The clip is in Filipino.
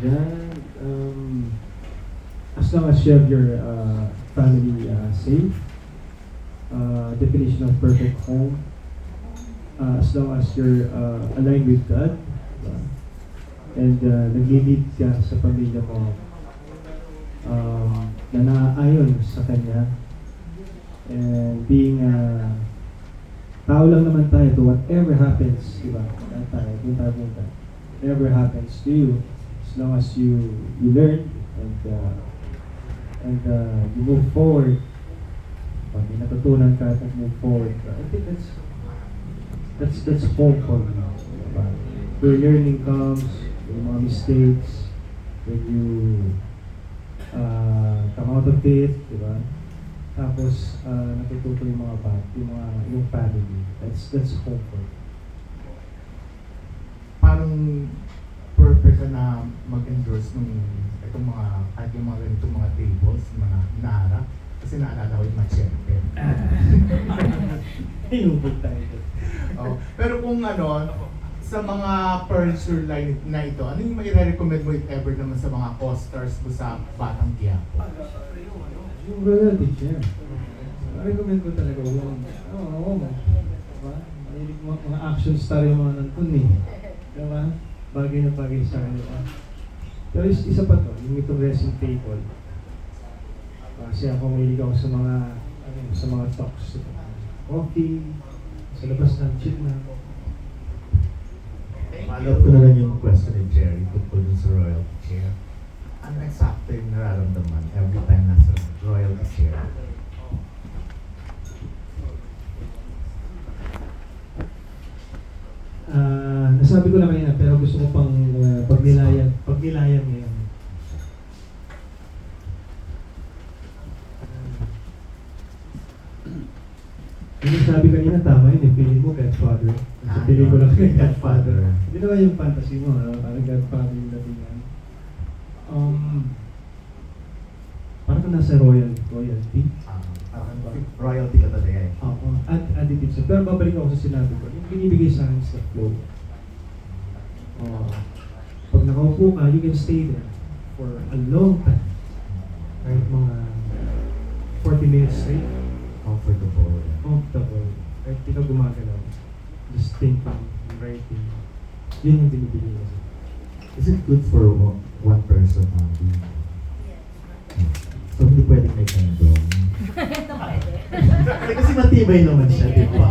dyan. As long as you have your family safe, definition of perfect home, as long as you're aligned with God, and nag-lead ka sa pamilya mo na naaayon sa Kanya, and being tao lang naman tayo to whatever happens, di ba? Punta. Whatever happens to you, as long as you learn and you move forward, pag may natutunan ka at move forward, I think that's home for me. Diba? Where learning comes, yung mga mistakes, when you come out of it, diba? Tapos natututo yung mga yung family. That's home for me. Parang perfect ka na mag-endorse nung itong mga, kahit yung mga ganitong mga tables, mga inaharap. Kasi naalala ko yung machete. Hinubog tayo. Oh. Pero kung sa mga furniture line na ito, ano yung mai-recommend mo if ever naman sa mga co-stars mo sa Batang Quiapo? Yung royalty chair. Recommend ko talaga yung, diba? Mga action star yung mga nandun eh. Diba? Bagay na bagay sa kanila. Pero isa pa to, yung itong dressing table. Kasi ako mahilig ako sa mga talks. Coffee, sa labas ng chill na. Follow ko na lang yung question ni Jerry tungkol dun sa royalty chair. Ano eksakto yung nararamdaman every time nasa royalty chair? Nasabi ko na kanina pero gusto ko pang pagnilayan ngayon. Yung sabi kanina tama yun, feeling mo Godfather. Sa pelikula kay Godfather. Hindi naman yung fantasy mo, parang Godfather yung datingan. Parang nasa royalty. Parang royalty ka talaga eh. Oo, additive siya. Pero babalik ako sa sinabi ko, yung binibigay sa akin sa flow. Pag nakaupo ka, you can stay there for a long time. Kahit mga 40 minutes straight. Comfortable. Kahit di ka gumagalaw. Just thinking, writing. Yun yung binibigay ko. Is it good for one person only? So hindi pwedeng may kandong. Ito pwede. Kasi matibay naman siya, di ba?